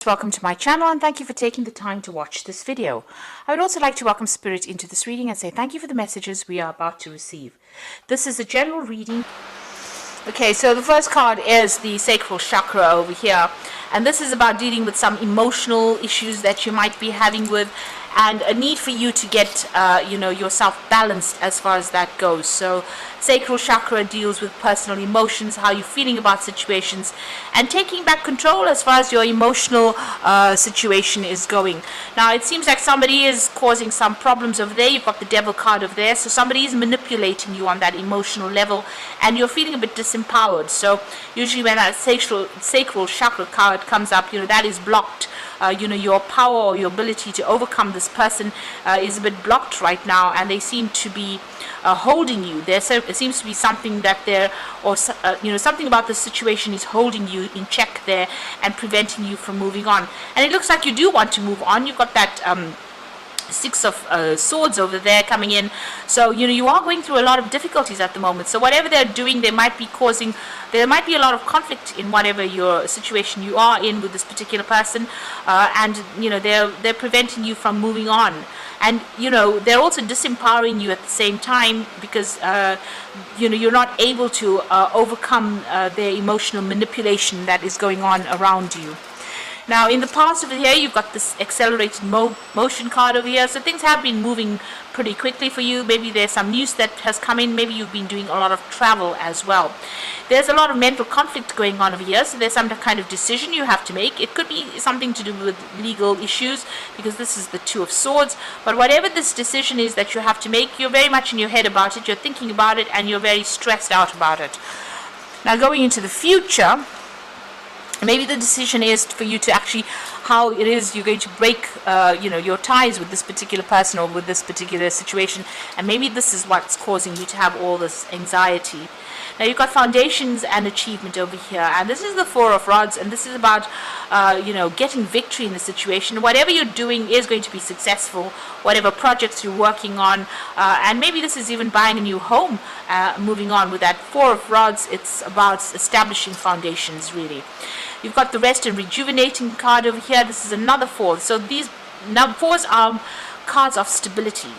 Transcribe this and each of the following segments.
Welcome to my channel and thank you for taking the time to watch this video. I would also like to welcome Spirit into this reading and say thank you for the messages we are about to receive. This is a general reading. Okay, so the first card is the sacral chakra over here, and this is about dealing with some emotional issues that you might be having with, and a need for you to get yourself balanced as far as that goes. So sacral chakra deals with personal emotions, how you're feeling about situations, and taking back control as far as your emotional situation is going. Now it seems like somebody is causing some problems over there. You've got the devil card over there, so somebody is manipulating you on that emotional level and you're feeling a bit disempowered. So usually when that sacral chakra card comes up, that is blocked. Your power or your ability to overcome this person is a bit blocked right now, and they seem to be holding you. There seems to be something that something about the situation is holding you in check there and preventing you from moving on. And it looks like you do want to move on. You've got that Six of Swords over there coming in, so you are going through a lot of difficulties at the moment. So whatever they're doing, there might be a lot of conflict in whatever your situation you are in with this particular person, and they're preventing you from moving on. And they're also disempowering you at the same time, because you're not able to overcome their emotional manipulation that is going on around you. Now, in the past over here, you've got this accelerated motion card over here. So things have been moving pretty quickly for you. Maybe there's some news that has come in. Maybe you've been doing a lot of travel as well. There's a lot of mental conflict going on over here. So there's some kind of decision you have to make. It could be something to do with legal issues, because this is the Two of Swords. But whatever this decision is that you have to make, you're very much in your head about it. You're thinking about it, and you're very stressed out about it. Now, going into the future, maybe the decision is for you to actually how it is you're going to break your ties with this particular person or with this particular situation, and maybe this is what's causing you to have all this anxiety. Now you've got foundations and achievement over here, and this is the Four of Rods, and this is about getting victory in the situation. Whatever you're doing is going to be successful, whatever projects you're working on, and maybe this is even buying a new home. Moving on with that Four of Rods, it's about establishing foundations, really. You've got the Rest and Rejuvenating card over here. This is another four. So these fours are cards of stability,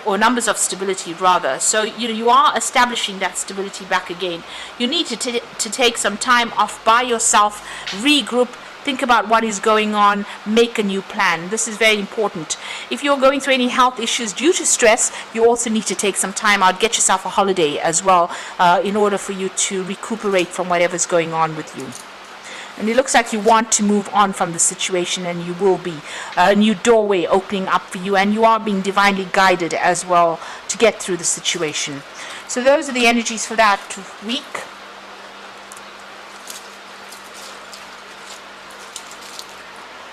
or numbers of stability rather. So you are establishing that stability back again. You need to take some time off by yourself, regroup, think about what is going on, make a new plan. This is very important. If you're going through any health issues due to stress, you also need to take some time out, get yourself a holiday as well, in order for you to recuperate from whatever's going on with you. And it looks like you want to move on from the situation, and you will be. A new doorway opening up for you, and you are being divinely guided as well to get through the situation. So those are the energies for that week.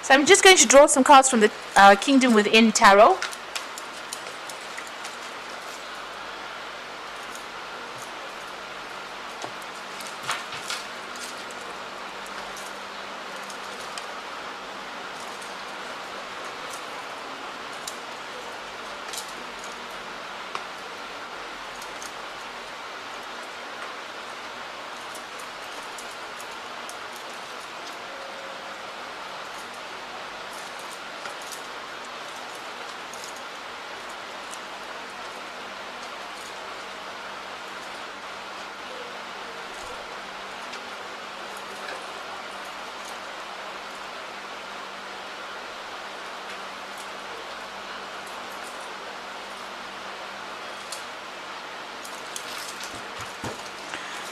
So I'm just going to draw some cards from the Kingdom Within Tarot.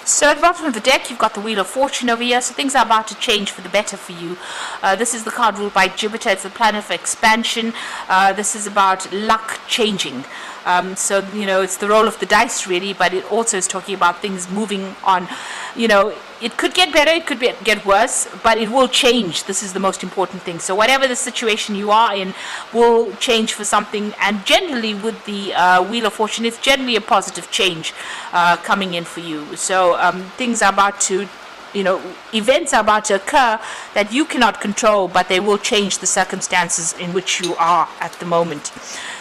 So at the bottom of the deck, you've got the Wheel of Fortune over here. So things are about to change for the better for you. This is the card ruled by Jupiter. It's the planet of expansion. This is about luck changing. So it's the roll of the dice, really, but it also is talking about things moving on. It could get better, it could get worse, but it will change. This is the most important thing. So whatever the situation you are in will change for something. And generally with the Wheel of Fortune, it's generally a positive change coming in for you. So things are about to, events are about to occur that you cannot control, but they will change the circumstances in which you are at the moment.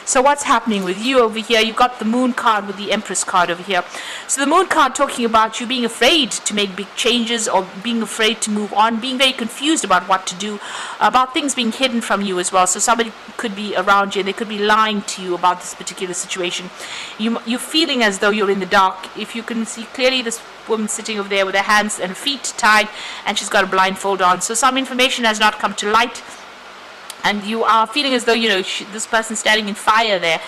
So what's happening with you over here? You've got the Moon card with the Empress card over here. So the Moon card talking about you being afraid to make big changes, or being afraid to move on, being very confused about what to do, about things being hidden from you as well. So somebody could be around you and they could be lying to you about this particular situation. You're feeling as though you're in the dark. If you can see clearly, this woman sitting over there with her hands and feet tied, and she's got a blindfold on. So some information has not come to light, and you are feeling as though, you know, this person standing in fire there.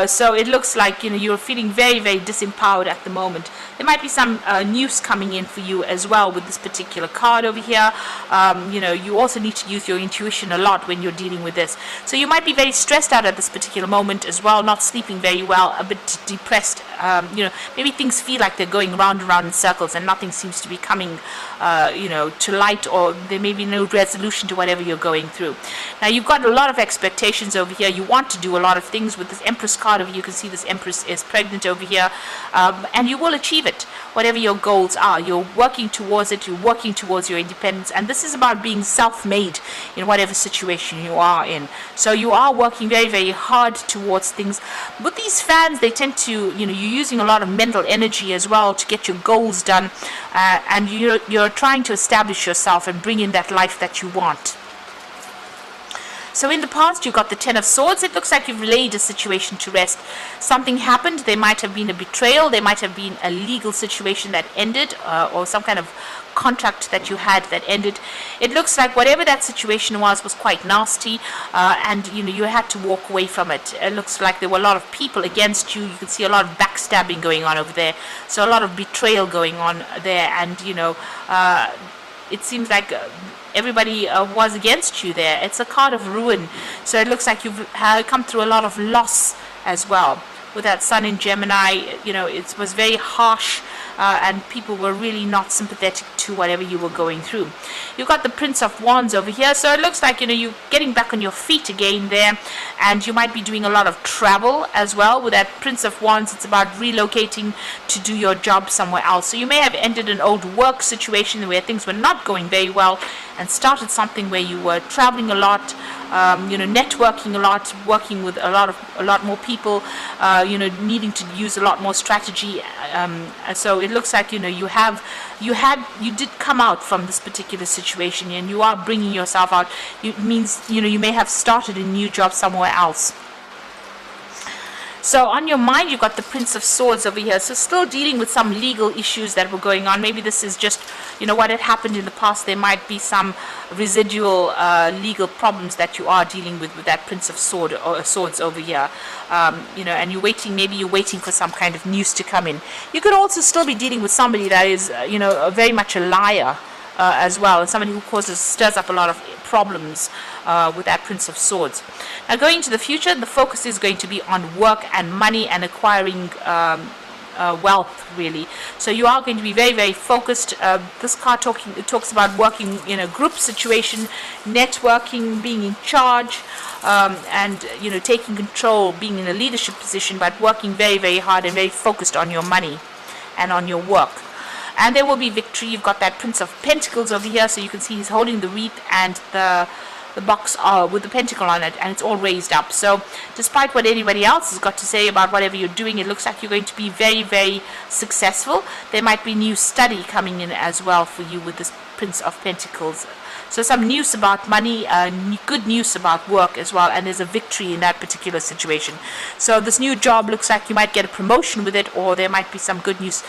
So it looks like, you know, you're feeling very, very disempowered at the moment. There might be some news coming in for you as well with this particular card over here. You know, you also need to use your intuition a lot when you're dealing with this. So you might be very stressed out at this particular moment as well, not sleeping very well, a bit depressed. You know, maybe things feel like they're going round and round in circles and nothing seems to be coming, you know, to light, or there may be no resolution to whatever you're going through. Now, you've got a lot of expectations over here. You want to do a lot of things with this Empress card over here. You can see this Empress is pregnant over here, and you will achieve it. Whatever your goals are, you're working towards it. You're working towards your independence, and this is about being self-made in whatever situation you are in. So you are working very, very hard towards things. With these fans, they tend to, you know, you're using a lot of mental energy as well to get your goals done, and you're trying to establish yourself and bring in that life that you want. So in the past, you got the Ten of Swords. It looks like you've laid a situation to rest. Something happened. There might have been a betrayal. There might have been a legal situation that ended, or some kind of contract that you had that ended. It looks like whatever that situation was quite nasty, and you know, you had to walk away from it. It looks like there were a lot of people against you. You can see a lot of backstabbing going on over there. So a lot of betrayal going on there, and you know, it seems like everybody was against you there. It's a card of ruin. So it looks like you've come through a lot of loss as well. With that Sun in Gemini, you know, it was very harsh, and people were really not sympathetic to whatever you were going through. You've got the Prince of Wands over here, so it looks like, you know, you're getting back on your feet again there, and you might be doing a lot of travel as well. With that Prince of Wands, it's about relocating to do your job somewhere else. So you may have ended an old work situation where things were not going very well and started something where you were traveling a lot, you know, networking a lot, working with a lot more people, you know, needing to use a lot more strategy. So it looks like, you know, you did come out from this particular situation, and you are bringing yourself out. It means, you know, you may have started a new job somewhere else. So on your mind, you've got the Prince of Swords over here. So still dealing with some legal issues that were going on. Maybe this is just, you know, what had happened in the past. There might be some residual legal problems that you are dealing with that Prince of Swords over here. You know, and maybe you're waiting for some kind of news to come in. You could also still be dealing with somebody that is, you know, very much a liar as well, and somebody who stirs up a lot of problems with that Prince of Swords. Now, going into the future, the focus is going to be on work and money and acquiring wealth, really. So you are going to be very, very focused. This card talks about working in a group situation, networking, being in charge, and you know, taking control, being in a leadership position, but working very, very hard and very focused on your money and on your work. And there will be victory. You've got that Prince of Pentacles over here, so you can see he's holding the wreath and the box with the pentacle on it, and it's all raised up. So despite what anybody else has got to say about whatever you're doing, it looks like you're going to be very, very successful. There might be new study coming in as well for you with this Prince of Pentacles. So some news about money, good news about work as well, and there's a victory in that particular situation. So this new job looks like you might get a promotion with it, or there might be some good news,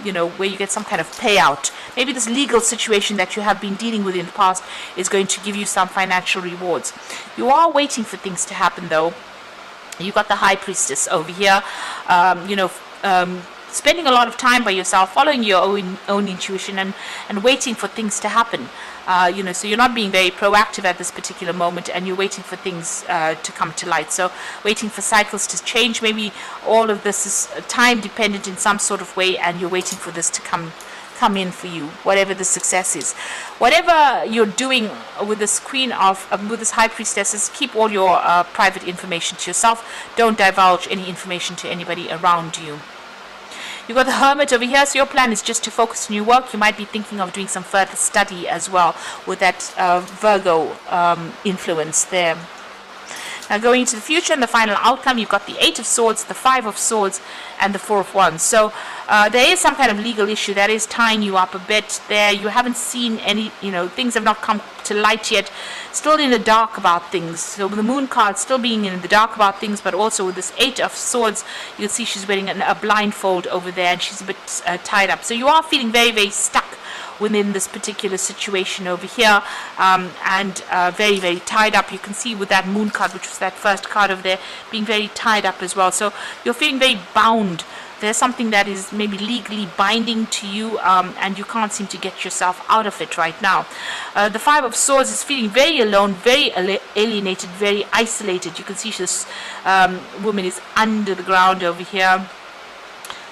you know, where you get some kind of payout. Maybe this legal situation that you have been dealing with in the past is going to give you some financial rewards. You are waiting for things to happen, though. You've got the High Priestess over here, you know, spending a lot of time by yourself, following your own intuition, and waiting for things to happen. You know, so you're not being very proactive at this particular moment, and you're waiting for things to come to light. So waiting for cycles to change. Maybe all of this is time dependent in some sort of way, and you're waiting for this to come in for you, whatever the success is. Whatever you're doing with this with this High Priestess, keep all your private information to yourself. Don't divulge any information to anybody around you. You've got the Hermit over here, so your plan is just to focus on your work. You might be thinking of doing some further study as well with that Virgo influence there. Now going into the future and the final outcome, you've got the 8 of Swords, the 5 of Swords, and the 4 of Wands. So there is some kind of legal issue that is tying you up a bit there. You haven't seen any, things have not come to light yet. Still in the dark about things. So with the Moon card still being in the dark about things, but also with this 8 of Swords, you can see she's wearing a blindfold over there, and she's a bit tied up. So you are feeling very, very stuck within this particular situation over here, and very, very tied up. You can see with that Moon card, which was that first card over there, being very tied up as well. So you're feeling very bound. There's something that is maybe legally binding to you, and you can't seem to get yourself out of it right now. The 5 of Swords is feeling very alone, very alienated, very isolated. You can see this woman is under the ground over here,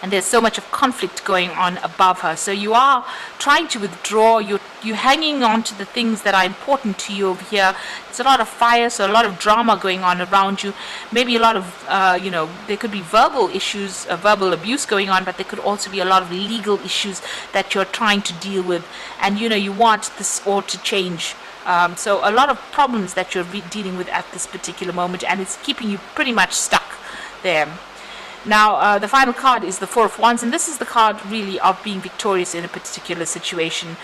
and there's so much of conflict going on above her. So you are trying to withdraw. You're hanging on to the things that are important to you over here. There's a lot of fire, so a lot of drama going on around you. Maybe a lot of, there could be verbal issues, verbal abuse going on, but there could also be a lot of legal issues that you're trying to deal with. And, you want this all to change. So a lot of problems that you're dealing with at this particular moment, and it's keeping you pretty much stuck there. Now, the final card is the 4 of Wands, and this is the card really of being victorious in a particular situation.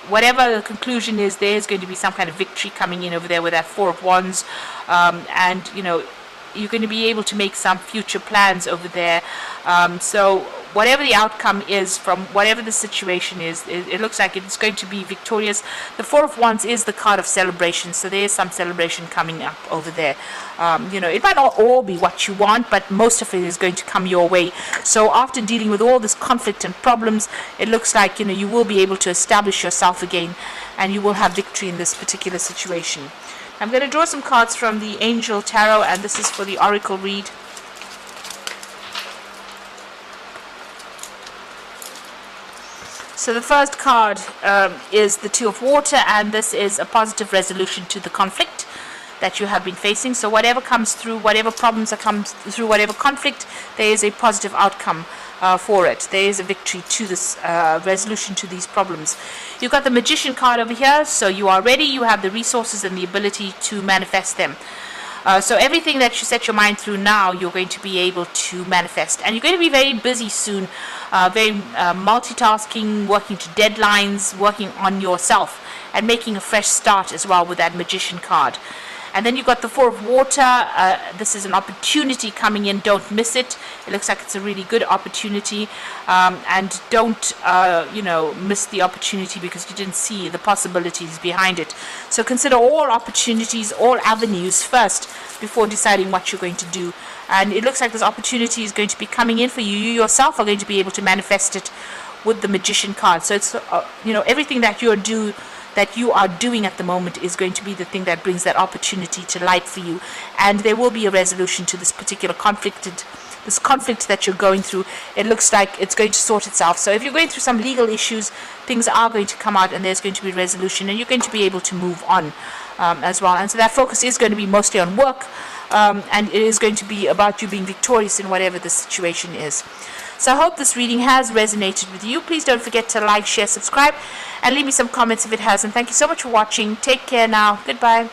Whatever the conclusion is, there is going to be some kind of victory coming in over there with that 4 of Wands, and you're going to be able to make some future plans over there. So whatever the outcome is from whatever the situation is, it looks like it's going to be victorious. The 4 of Wands is the card of celebration, so there is some celebration coming up over there. It might not all be what you want, but most of it is going to come your way. So after dealing with all this conflict and problems, it looks like you will be able to establish yourself again, and you will have victory in this particular situation. I'm going to draw some cards from the Angel Tarot, and this is for the Oracle read. So the first card is the 2 of Water, and this is a positive resolution to the conflict that you have been facing. So whatever comes through, whatever problems that comes through, whatever conflict, there is a positive outcome for it. There is a victory to this resolution to these problems. You've got the Magician card over here, so you are ready. You have the resources and the ability to manifest them. So everything that you set your mind through now, you're going to be able to manifest. And you're going to be very busy soon, very multitasking, working to deadlines, working on yourself, and making a fresh start as well with that Magician card. And then you've got the 4 of Water. This is an opportunity coming in. Don't miss it. It looks like it's a really good opportunity. And don't, miss the opportunity because you didn't see the possibilities behind it. So consider all opportunities, all avenues first before deciding what you're going to do. And it looks like this opportunity is going to be coming in for you. You yourself are going to be able to manifest it with the Magician card. So it's, everything that you are doing at the moment is going to be the thing that brings that opportunity to light for you, and there will be a resolution to this particular conflict that you're going through. It looks like it's going to sort itself. So if you're going through some legal issues, things are going to come out, and there's going to be resolution, and you're going to be able to move on as well. And so that focus is going to be mostly on work, and it is going to be about you being victorious in whatever the situation is. So I hope this reading has resonated with you. Please don't forget to like, share, subscribe, and leave me some comments if it has. And thank you so much for watching. Take care now. Goodbye.